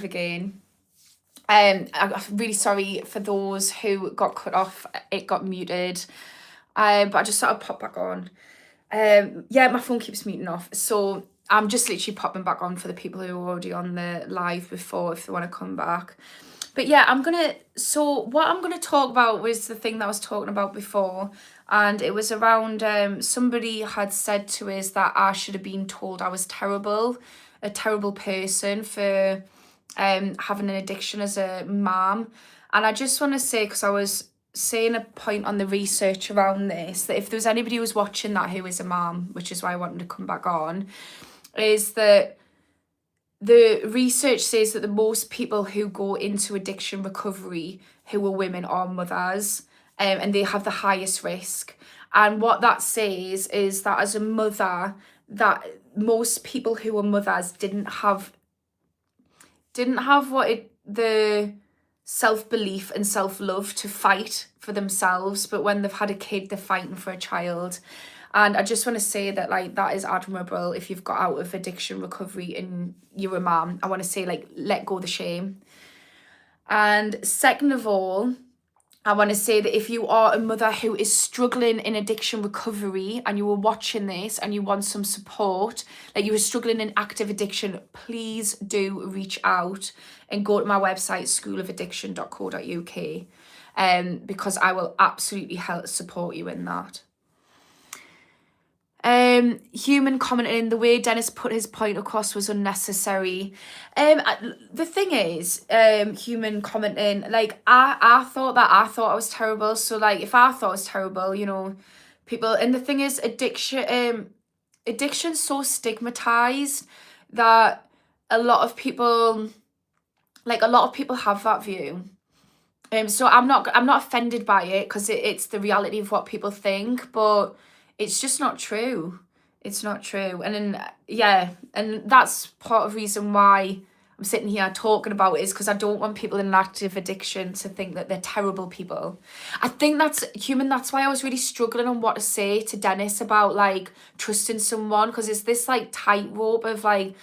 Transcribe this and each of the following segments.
again. I'm really sorry for those who got cut off. It got muted. But I just sort of pop back on. Yeah, my phone keeps muting off. So I'm just literally popping back on for the people who were already on the live before if they want to come back. But yeah, what I'm gonna talk about was the thing that I was talking about before, and it was around somebody had said to us that I should have been told I was terrible, a terrible person for having an addiction as a mom. And I just want to say, because I was saying a point on the research around this, that if there was anybody who was watching that who is a mom, which is why I wanted to come back on, is that the research says that the most people who go into addiction recovery who are women are mothers, and they have the highest risk. And what that says is that as a mother, that most people who are mothers didn't have the self-belief and self-love to fight for themselves, but when they've had a kid, they're fighting for a child. And I just want to say that, like, that is admirable if you've got out of addiction recovery and you're a mum. I want to say, like, let go of the shame. And second of all, I want to say that if you are a mother who is struggling in addiction recovery and you are watching this and you want some support, like you are struggling in active addiction, please do reach out and go to my website, schoolofaddiction.co.uk, because I will absolutely help support you in that. Human commenting, the way Dennis put his point across was unnecessary. The thing is, human commenting, like I thought I was terrible. So like if I thought I was terrible, you know, people, and the thing is addiction's so stigmatized that a lot of people have that view. So I'm not offended by it because it's the reality of what people think, but it's just not true. It's not true. And then, yeah, and that's part of the reason why I'm sitting here talking about it, is because I don't want people in an active addiction to think that they're terrible people. I think that's human. That's why I was really struggling on what to say to Dennis about, like, trusting someone, because it's this, like, tightrope of, like,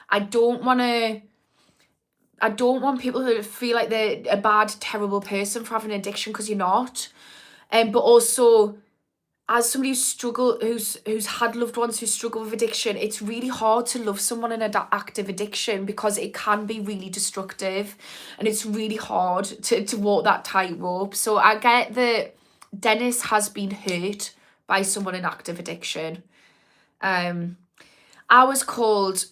I don't want people to feel like they're a bad, terrible person for having an addiction, because you're not. But also, as somebody who's had loved ones who struggle with addiction, it's really hard to love someone in an active addiction because it can be really destructive, and it's really hard to walk that tightrope. So I get that Dennis has been hurt by someone in active addiction. I was called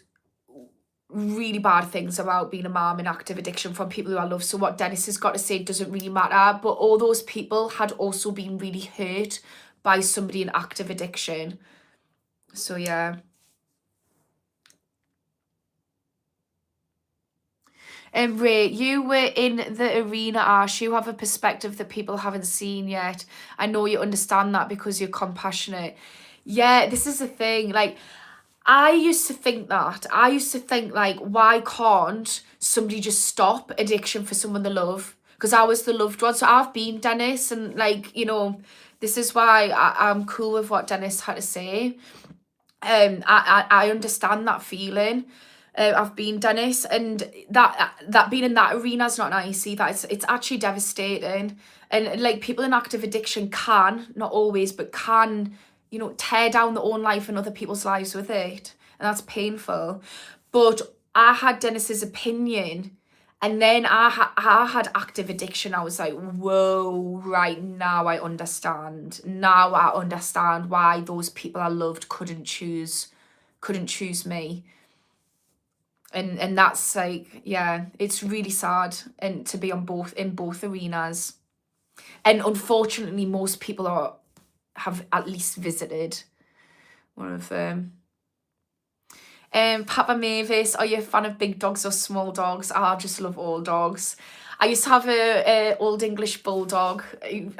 really bad things about being a mom in active addiction from people who I love. So what Dennis has got to say doesn't really matter. But all those people had also been really hurt by somebody in active addiction. So yeah. And Ray, you were in the arena, Ash. You have a perspective that people haven't seen yet. I know you understand that because you're compassionate. Yeah, this is the thing. Like, I used to think that. I used to think, like, why can't somebody just stop addiction for someone they love? Because I was the loved one. So I've been Dennis, and, like, you know, this is why I'm cool with what Dennis had to say. I understand that feeling. I've been Dennis, and that being in that arena is not nice either. It's actually devastating. And like, people in active addiction can, not always, but can, you know, tear down their own life and other people's lives with it. And that's painful. But I had Dennis's opinion, and then I had active addiction. I was like, whoa, right, now I understand. Now I understand why those people I loved couldn't choose me. And that's like, yeah, it's really sad, and to be in both arenas. And unfortunately, most people have at least visited one of them. Papa Mavis, are you a fan of big dogs or small dogs? I just love all dogs. I used to have a Old English bulldog. He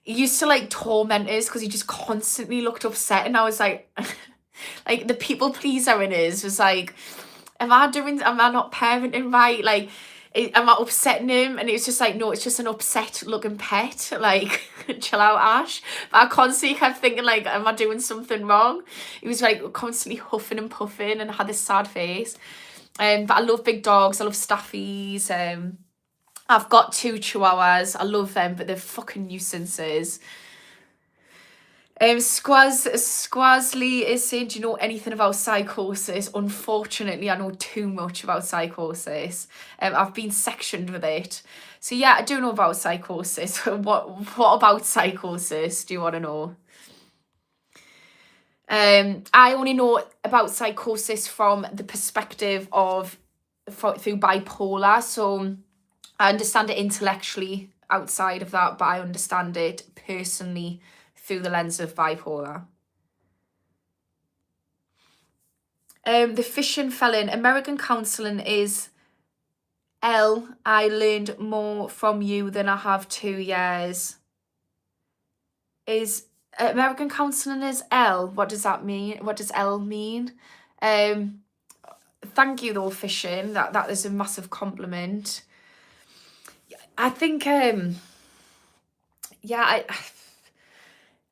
used to, like, torment us because he just constantly looked upset, and I was like, like, the people pleaser in us was like, am I not parenting right? Like, am I upsetting him? And it was just like, no, it's just an upset looking pet. Like, chill out, Ash. But I constantly kept thinking, like, am I doing something wrong? He was like constantly huffing and puffing and had this sad face. But I love big dogs. I love staffies. I've got 2 chihuahuas. I love them, but they're fucking nuisances. Squazley is saying, do you know anything about psychosis? Unfortunately, I know too much about psychosis. I've been sectioned with it. So yeah, I do know about psychosis. What about psychosis do you want to know? I only know about psychosis from the perspective of through bipolar. So I understand it intellectually outside of that, but I understand it personally through the lens of bipolar. The fishing felon, American counselling is L. I learned more from you than I have 2 years. Is American counselling is L? What does that mean? What does L mean? Thank you though, fishing. That is a massive compliment. I think yeah,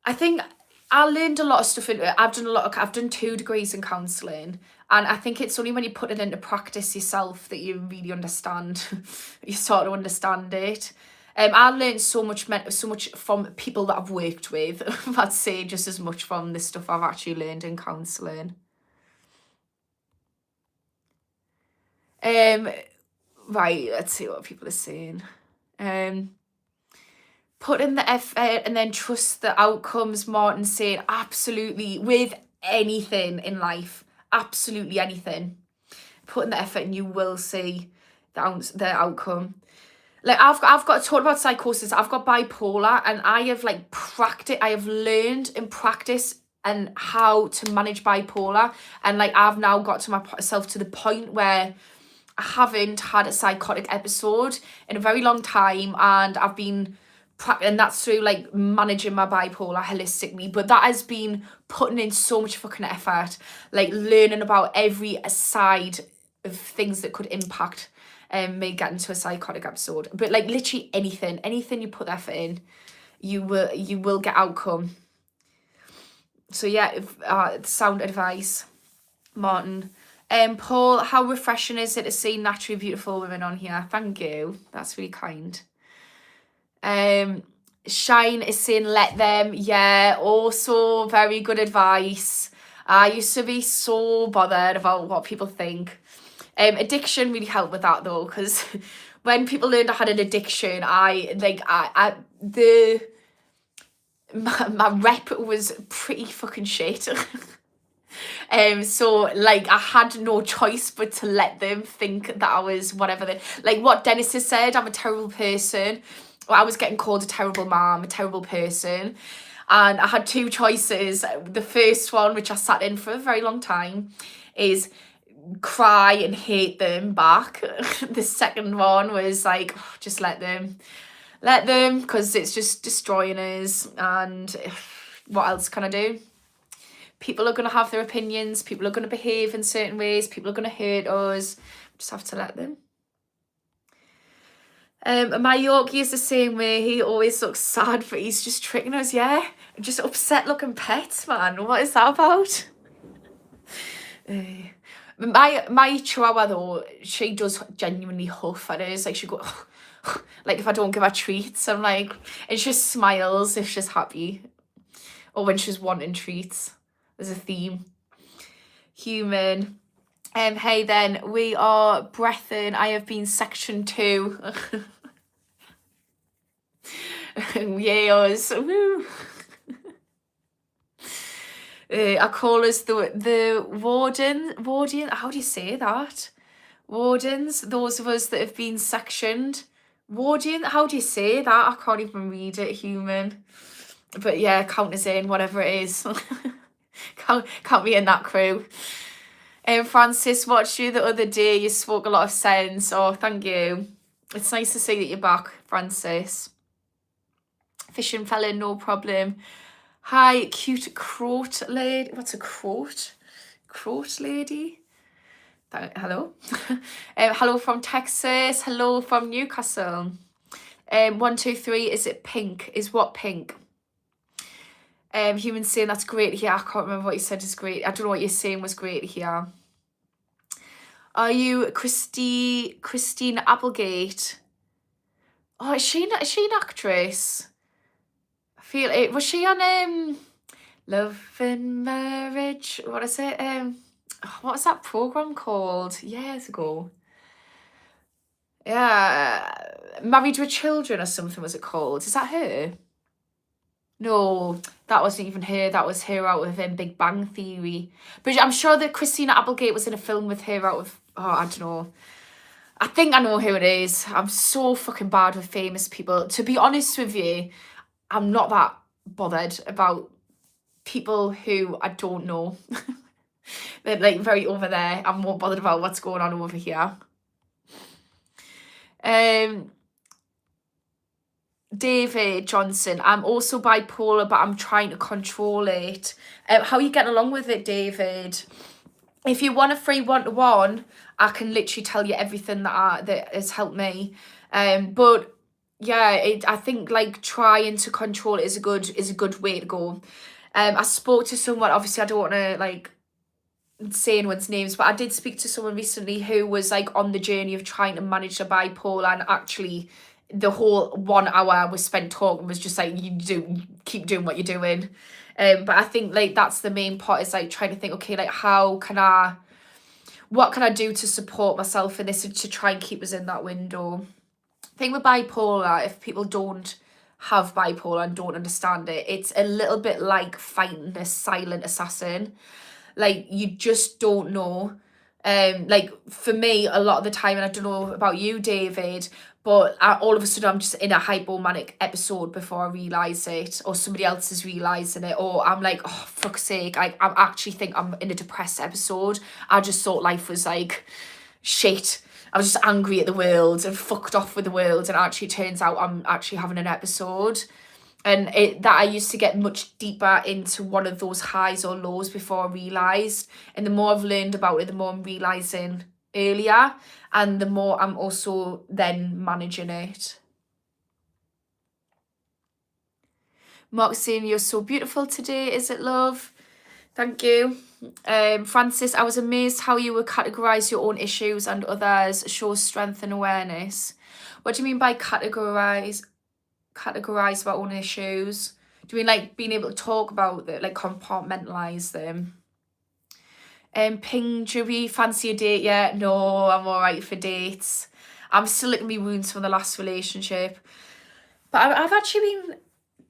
I think I learned a lot of stuff. I've done 2 degrees in counselling, and I think it's only when you put it into practice yourself that you really understand. You sort of understand it. I learned so much from people that I've worked with. I'd say just as much from the stuff I've actually learned in counselling. Right, let's see what people are saying. Put in the effort and then trust the outcomes. Martin saying, absolutely, with anything in life, absolutely anything. Put in the effort and you will see the outcome. Like I've got to talk about psychosis. I've got bipolar, and I have I have learned in practice and how to manage bipolar, and I've now got to myself to the point where I haven't had a psychotic episode in a very long time, and I've been and that's through managing my bipolar holistically. But that has been putting in so much fucking effort, learning about every side of things that could impact me getting to a psychotic episode. But literally anything you put effort in, you will get outcome. So yeah, sound advice, Martin. Paul, how refreshing is it to see naturally beautiful women on here? Thank you. That's really kind. Shine is saying let them. Yeah, also very good advice. I used to be so bothered about what people think. Addiction really helped with that though, because when people learned I had an addiction, my rep was pretty fucking shit. So I had no choice but to let them think that I was whatever what Dennis has said, I'm a terrible person. I was getting called a terrible mom, a terrible person. And I had 2 choices. The first one, which I sat in for a very long time, is cry and hate them back. The second one was just let them, because it's just destroying us. And what else can I do? People are going to have their opinions. People are going to behave in certain ways. People are going to hurt us. We just have to let them. My Yorkie is the same way. He always looks sad, but he's just tricking us. Yeah, just upset looking pets, man. What is that about? My Chihuahua though, she does genuinely huff at us. She go if I don't give her treats, I'm and she just smiles if she's happy, or when she's wanting treats. There's a theme. Human. Hey then, we are breathing. I have been section 2. Yes. Woo. I call us the warden. How do you say that? Wardens. Those of us that have been sectioned. Warden. How do you say that? I can't even read it. Human. But yeah, count us in, whatever it is. Count me in that crew. Francis, watched you the other day. You spoke a lot of sense. Oh, thank you. It's nice to see that you're back, Francis. Fishing fella, no problem. Hi, cute croat lady. What's a croat? Croat lady? Hello. Hello from Texas. Hello from Newcastle. 1, 2, 3. Is it pink? Is what pink? Human saying that's great here. I can't remember what you said is great. I don't know what you're saying was great here. Are you Christine Applegate? Oh, is she an actress? I feel it. Was she on Love and Marriage? What is it? What was that program called years ago? Yeah, Married with Children or something was it called? Is that her? No, that wasn't even her. That was her out of Big Bang Theory. But I'm sure that Christina Applegate was in a film with her out of, oh, I don't know. I think I know who it is. I'm so fucking bad with famous people. To be honest with you, I'm not that bothered about people who I don't know. They're like very over there. I'm more bothered about what's going on over here. David Johnson, I'm also bipolar, but I'm trying to control it. How are you getting along with it, David? If you want a free one-to-one, I can literally tell you everything that has helped me. But yeah, I think like trying to control it is a good way to go. I spoke to someone, obviously I don't want to like say anyone's names, but I did speak to someone recently who was like on the journey of trying to manage their bipolar, and actually the whole 1 hour was spent talking was just like, keep doing what you're doing. But I think like that's the main part, is like trying to think, okay, like what can I do to support myself in this and to try and keep us in that window. Thing with bipolar, if people don't have bipolar and don't understand it, it's a little bit like fighting a silent assassin. Like you just don't know. Like for me, a lot of the time, and I don't know about you, David, but all of a sudden I'm just in a hypomanic episode before I realise it, or somebody else is realising it, or I'm like, oh fuck's sake, I actually think I'm in a depressed episode. I just thought life was like shit. I was just angry at the world and fucked off with the world, and actually it turns out I'm actually having an episode. And that I used to get much deeper into one of those highs or lows before I realised. And the more I've learned about it, the more I'm realising earlier, and the more I'm also then managing it. Mark saying, you're so beautiful today, is it, love? Thank you. Francis, I was amazed how you would categorise your own issues and others, shows strength and awareness. What do you mean by categorise our own issues? Do you mean like being able to talk about it, like compartmentalise them? Ping, do we fancy a date yet? No, I'm alright for dates. I'm still licking my wounds from the last relationship. But I've actually been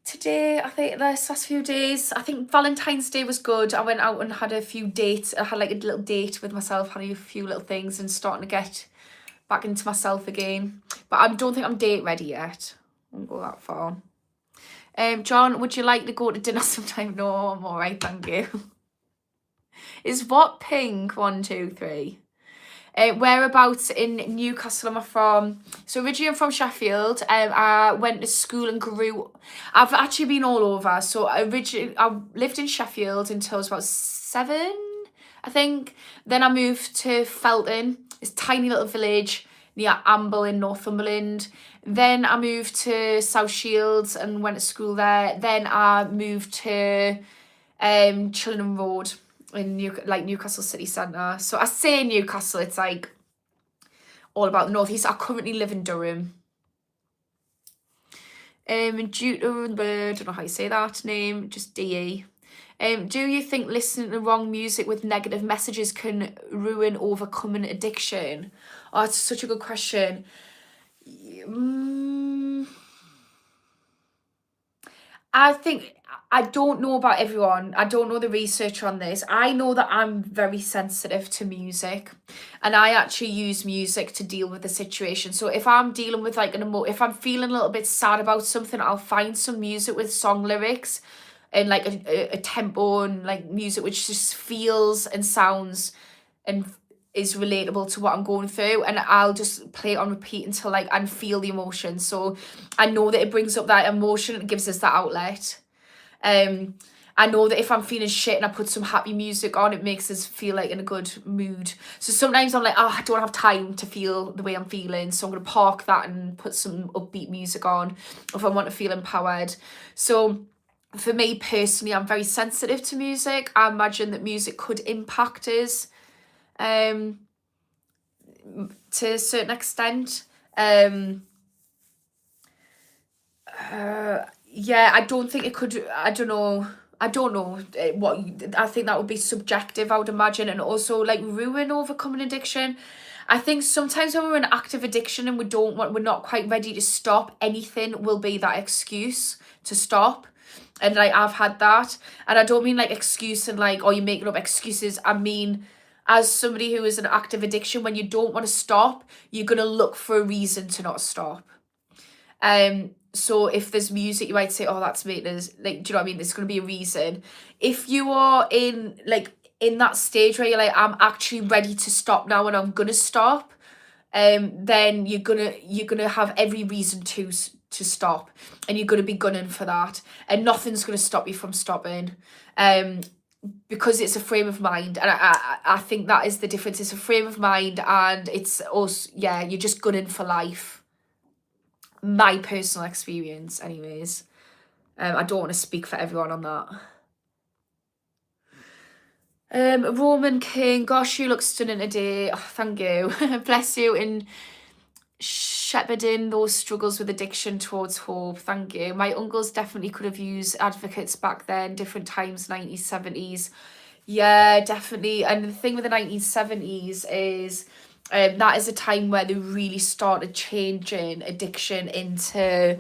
today, I think this last few days, I think Valentine's Day was good. I went out and had a few dates. I had like a little date with myself, had a few little things, and starting to get back into myself again. But I don't think I'm date ready yet. I won't go that far. John, would you like to go to dinner sometime? No, I'm alright, thank you. Is what pink? 1, 2, 3. Whereabouts in Newcastle am I from? So originally I'm from Sheffield. I went to school and grew. I've actually been all over. So originally I lived in Sheffield until I was about 7, I think. Then I moved to Felton, this tiny little village near Amble in Northumberland. Then I moved to South Shields and went to school there. Then I moved to Chillingham Road in Newcastle city centre. So I say Newcastle, it's like all about the northeast. I currently live in Durham. Due to the, don't know how you say that name, just DE. Do you think listening to wrong music with negative messages can ruin overcoming addiction? Oh, it's such a good question. I think, I don't know about everyone. I don't know the research on this. I know that I'm very sensitive to music, and I actually use music to deal with the situation. So if I'm dealing with like if I'm feeling a little bit sad about something, I'll find some music with song lyrics and like a tempo and like music which just feels and sounds and is relatable to what I'm going through, and I'll just play it on repeat until like I feel the emotion. So I know that it brings up that emotion and gives us that outlet. I know that if I'm feeling shit and I put some happy music on, it makes us feel like in a good mood. So sometimes I'm like, oh, I don't have time to feel the way I'm feeling, so I'm gonna park that and put some upbeat music on if I want to feel empowered. So for me personally, I'm very sensitive to music. I imagine that music could impact us. to a certain extent. Yeah, I don't think it could. I don't know. What I think that would be subjective, I would imagine, and also like ruin overcoming addiction. I think sometimes when we're in active addiction and we're not quite ready to stop, anything will be that excuse to stop. And like I've had that, and I don't mean like excuse and like, oh, you're making up excuses. I mean, as somebody who is in active addiction, when you don't want to stop, you're gonna look for a reason to not stop. So if there's music, you might say, oh, that's making us, like, do you know what I mean? There's going to be a reason. If you are in that stage where you're like, I'm actually ready to stop now and I'm going to stop, then you're gonna have every reason to stop, and you're gonna be gunning for that, and nothing's gonna stop you from stopping. Because it's a frame of mind, and I think that is the difference. It's a frame of mind, and it's also, yeah, you're just gunning for life. My personal experience, anyways. I don't want to speak for everyone on that. Roman King, gosh, you look stunning today. Oh, thank you. Bless you in shepherding those struggles with addiction towards hope. Thank you. My uncles definitely could have used advocates back then, different times, 90s, 70s. Yeah, definitely. And the thing with the 1970s is that is a time where they really started changing addiction into,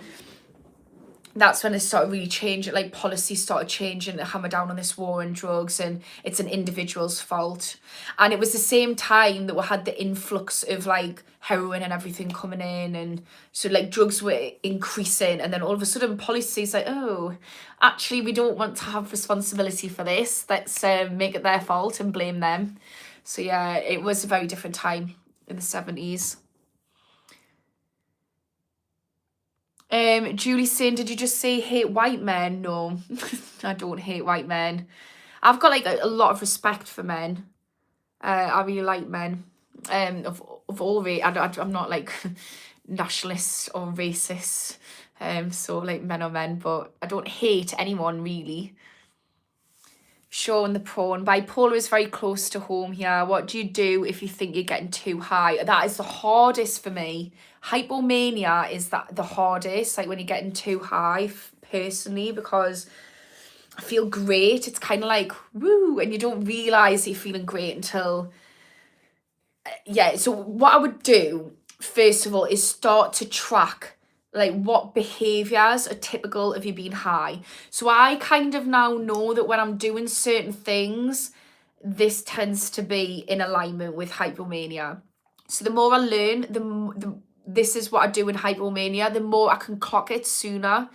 that's when it started really changing, like policy started changing to hammer down on this war on drugs, and it's an individual's fault. And it was the same time that we had the influx of like heroin and everything coming in, and so like drugs were increasing, and then all of a sudden policy's like, oh, actually we don't want to have responsibility for this, let's make it their fault and blame them. So yeah, it was a very different time in the 70s. Julie's saying, did you just say hate white men? No, I don't hate white men. I've got like a lot of respect for men. I really like men. Of all race. I'm not like nationalist or racist. So like men are men, but I don't hate anyone really. Sean the prawn. Bipolar is very close to home here. What do you do if you think you're getting too high? That is the hardest for me. Hypomania is the hardest, like when you're getting too high, personally, because I feel great. It's kind of like, woo, and you don't realise you're feeling great until, yeah. So what I would do, first of all, is start to track like what behaviors are typical of you being high. So I kind of now know that when I'm doing certain things, this tends to be in alignment with hypomania. So the more I learn, this is what I do in hypomania, the more I can clock it sooner.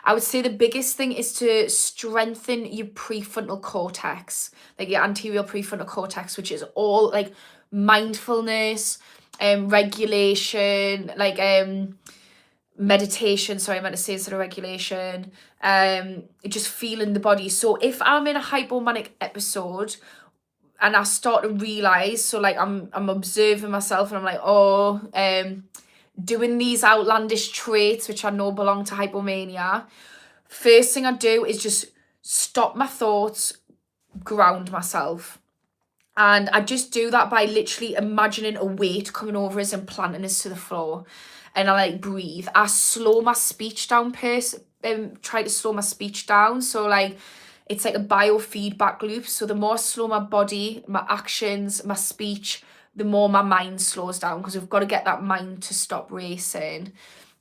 I would say the biggest thing is to strengthen your prefrontal cortex, like your anterior prefrontal cortex, which is all like mindfulness, regulation, like meditation, sorry, I meant to say instead of regulation, just feeling the body. So if I'm in a hypomanic episode and I start to realise, so like I'm observing myself and I'm like, oh, doing these outlandish traits which I know belong to hypomania, first thing I do is just stop my thoughts, ground myself. And I just do that by literally imagining a weight coming over us and planting us to the floor. And I like breathe. I slow my speech down, try to slow my speech down. So like, it's like a biofeedback loop. So the more I slow my body, my actions, my speech, the more my mind slows down, because we've got to get that mind to stop racing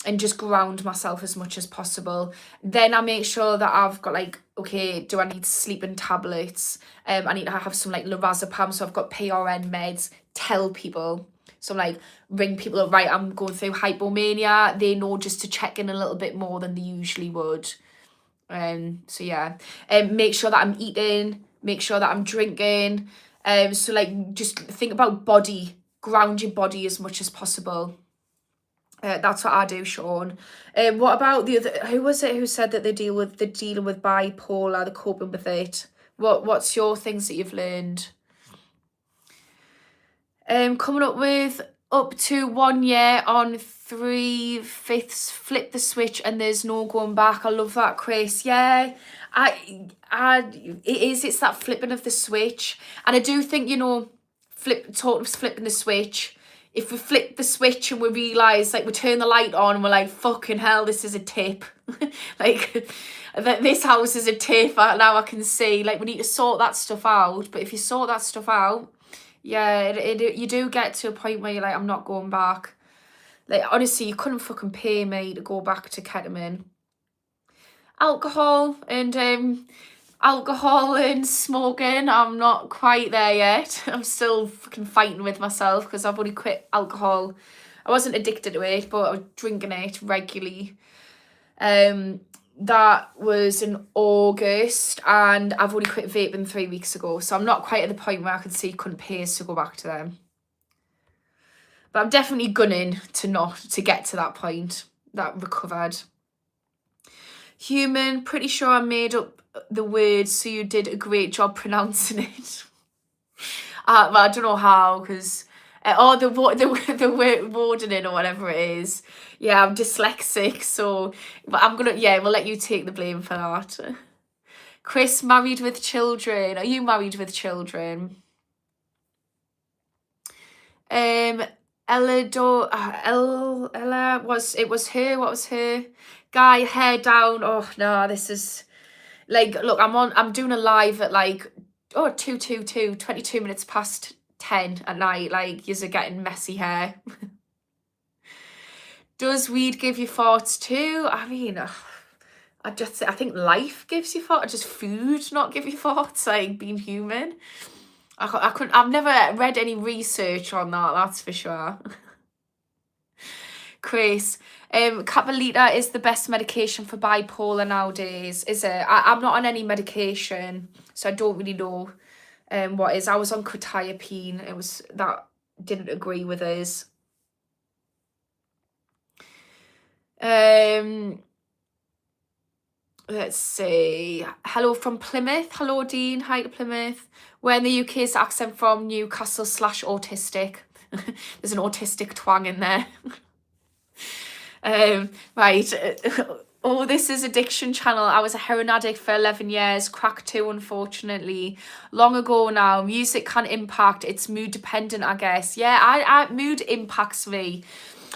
and just ground myself as much as possible. Then I make sure that I've got like, okay, do I need sleeping tablets? I need to have some like lorazepam, so I've got PRN meds. Tell people. So like ring people up, right, I'm going through hypomania. They know just to check in a little bit more than they usually would. So yeah, make sure that I'm eating, make sure that I'm drinking. So like just think about body, ground your body as much as possible. That's what I do, Sean. What about the other? Who was it who said that they're dealing with bipolar, they're coping with it? What's your things that you've learned? Coming up with up to 1 year on 3/5, flip the switch and there's no going back. I love that, Chris. Yeah, it's that flipping of the switch, and I do think, you know, flipping the switch, if we flip the switch and we realise, like, we turn the light on and we're like, fucking hell, this is a tip. Like, this house is a tip, now I can see. Like, we need to sort that stuff out. But if you sort that stuff out, yeah, you do get to a point where you're like, I'm not going back. Like, honestly, you couldn't fucking pay me to go back to ketamine. Alcohol and smoking, I'm not quite there yet. I'm still fucking fighting with myself because I've only quit alcohol. I wasn't addicted to it, but I was drinking it regularly. That was in August, and I've only quit vaping 3 weeks ago, so I'm not quite at the point where I could see couldn't pay us to go back to them. But I'm definitely gunning to get to that point, that recovered. Human, pretty sure I made up the words, so you did a great job pronouncing it. Well, I don't know how, because the word wardening or whatever it is. Yeah, I'm dyslexic, so but I'm gonna we'll let you take the blame for that. Chris, married with children. Are you married with children? Ella was her. What was her? Guy, hair down. Oh no, this is like, look, I'm doing a live at like 22 minutes past 10 at night. Like, you're getting messy hair. Does weed give you thoughts too? I mean, I think life gives you thoughts. Just food not give you thoughts, like being human. I've never read any research on that, that's for sure. Chris, Capillita is the best medication for bipolar nowadays, is it? I'm not on any medication, so I don't really know what is. I was on quetiapine. That didn't agree with us. Let's see. Hello from Plymouth. Hello, Dean. Hi to Plymouth. Where in the UK is the accent from? Newcastle / autistic. There's an autistic twang in there. Right. Oh, this is Addiction Channel. I was a heroin addict for 11 years. Crack too, unfortunately. Long ago now. Music can impact. It's mood dependent, I guess. Yeah, I mood impacts me.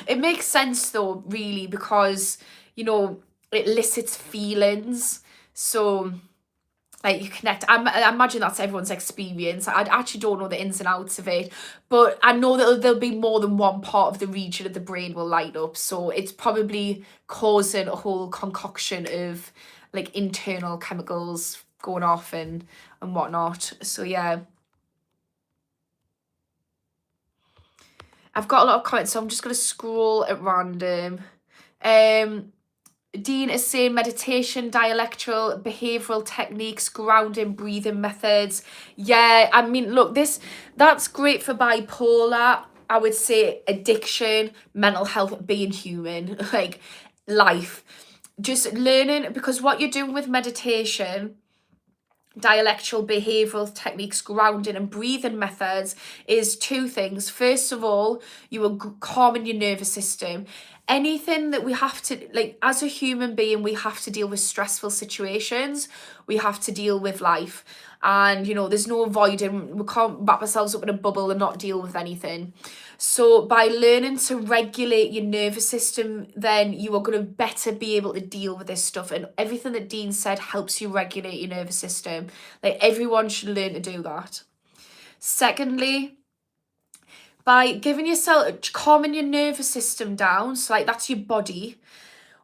It makes sense though, really, because, you know, it elicits feelings. So, like, you connect. I imagine that's everyone's experience. I actually don't know the ins and outs of it, but I know that there'll be more than one part of the region of the brain will light up. So it's probably causing a whole concoction of like internal chemicals going off and whatnot. So yeah. I've got a lot of comments, so I'm just going to scroll at random. Dean is saying meditation, dialectical, behavioural techniques, grounding, breathing methods. Yeah, I mean, look, that's great for bipolar. I would say addiction, mental health, being human, like life. Just learning, because what you're doing with meditation, dialectical, behavioural techniques, grounding and breathing methods is two things. First of all, you are calming your nervous system. Anything that we have to, like, as a human being, we have to deal with stressful situations. We have to deal with life. And, you know, there's no avoiding. We can't wrap ourselves up in a bubble and not deal with anything. So by learning to regulate your nervous system, then you are going to better be able to deal with this stuff. And everything that Dean said helps you regulate your nervous system. Like, everyone should learn to do that. Secondly, by giving yourself, calming your nervous system down, so like that's your body,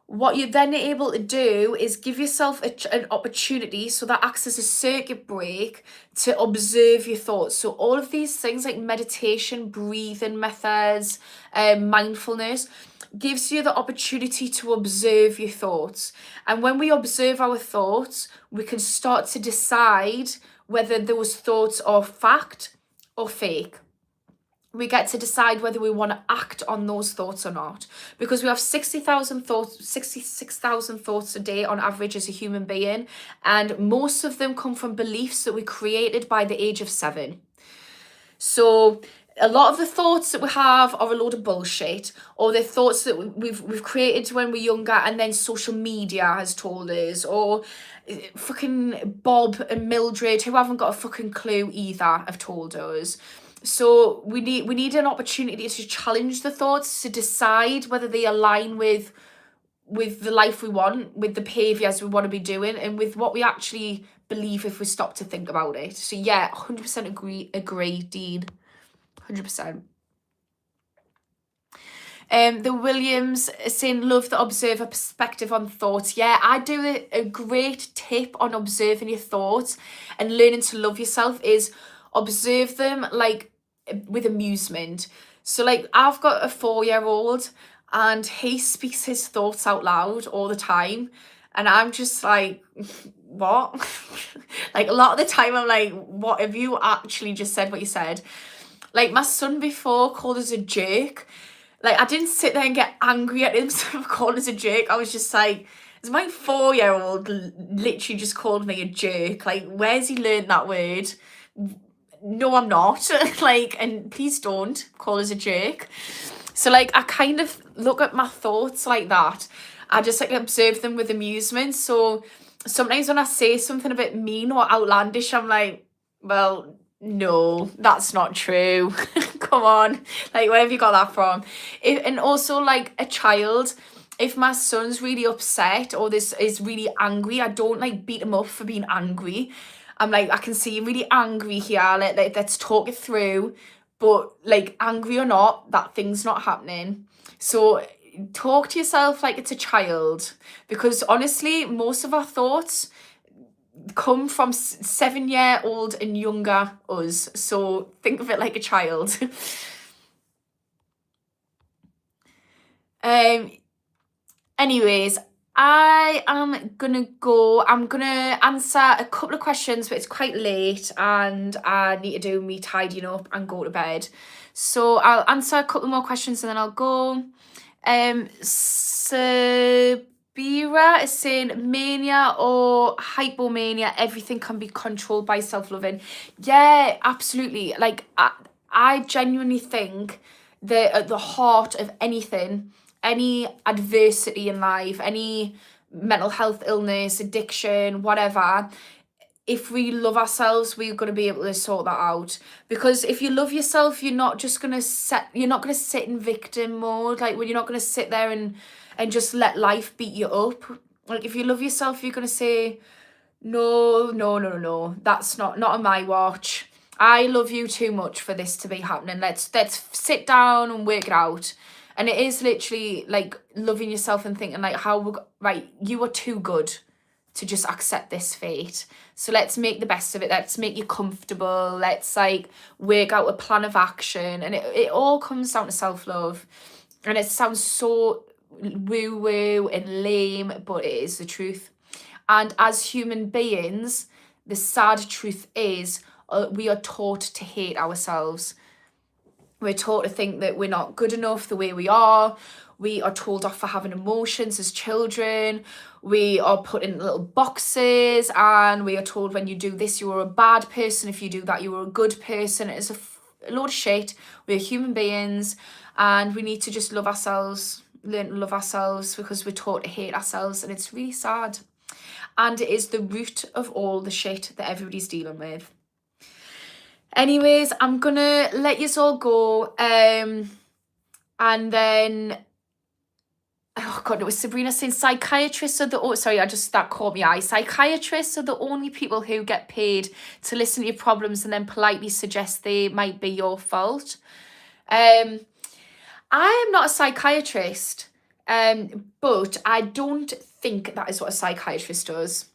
what you're then able to do is give yourself an opportunity, so that acts as a circuit break to observe your thoughts. So all of these things like meditation, breathing methods, mindfulness, gives you the opportunity to observe your thoughts. And when we observe our thoughts, we can start to decide whether those thoughts are fact or fake. We get to decide whether we want to act on those thoughts or not, because we have 66,000 thoughts a day on average as a human being, and most of them come from beliefs that we created by the age of 7. So a lot of the thoughts that we have are a load of bullshit, or they're thoughts that we've created when we're younger and then social media has told us, or fucking Bob and Mildred, who haven't got a fucking clue either, have told us. So we need an opportunity to challenge the thoughts, to decide whether they align with the life we want, with the behaviors we want to be doing, and with what we actually believe if we stop to think about it. So yeah, 100% agree, Dean. 100%. The Williams is saying, love the observer perspective on thoughts. Yeah, I do a great tip on observing your thoughts and learning to love yourself is observe them like with amusement. So like I've got a 4-year-old and he speaks his thoughts out loud all the time. And I'm just like, what? Like a lot of the time I'm like, what have you actually just said what you said? Like my son before called us a jerk. Like, I didn't sit there and get angry at him for calling us a jerk. I was just like, it's my 4-year-old literally just called me a jerk. Like, where's he learned that word? No, I'm not. Like, and please don't call us a jerk. So, like, I kind of look at my thoughts like that. I just, like, observe them with amusement. So, sometimes when I say something a bit mean or outlandish, I'm like, well, no, that's not true. Come on. Like, where have you got that from? And also, like, a child, if my son's really upset or this is really angry, I don't, like, beat him up for being angry. I'm like, I can see you're really angry here. Let's talk it through. But, like, angry or not, that thing's not happening. So talk to yourself like it's a child. Because, honestly, most of our thoughts come from 7-year-old and younger us. So think of it like a child. Anyways, I am gonna go. I'm gonna answer a couple of questions, but it's quite late and I need to do me tidying up and go to bed. So I'll answer a couple more questions and then I'll go. Sabira is saying mania or hypomania, everything can be controlled by self-loving. Yeah, absolutely. Like I genuinely think that at the heart of anything, any adversity in life, any mental health illness, addiction, whatever, if we love ourselves, we're going to be able to sort that out. Because if you love yourself, you're not going to sit in victim mode. Like, when you're not going to sit there and just let life beat you up. Like, if you love yourself, you're going to say, no, that's not on my watch. I love you too much for this to be happening. Let's sit down and work it out. And it is literally like loving yourself and thinking like, right, you are too good to just accept this fate. So let's make the best of it. Let's make you comfortable. Let's like work out a plan of action. And it all comes down to self-love. And it sounds so woo-woo and lame, but it is the truth. And as human beings, the sad truth is we are taught to hate ourselves. We're taught to think that we're not good enough the way we are. We are told off for having emotions as children. We are put in little boxes and we are told when you do this, you are a bad person. If you do that, you are a good person. It's a load of shit. We're human beings and we need to just love ourselves, learn to love ourselves because we're taught to hate ourselves, and it's really sad. And it is the root of all the shit that everybody's dealing with. Anyways, I'm gonna let you all go. And then, oh God, it was Sabrina saying psychiatrists are that caught me eye. Psychiatrists are the only people who get paid to listen to your problems and then politely suggest they might be your fault. I am not a psychiatrist, but I don't think that is what a psychiatrist does.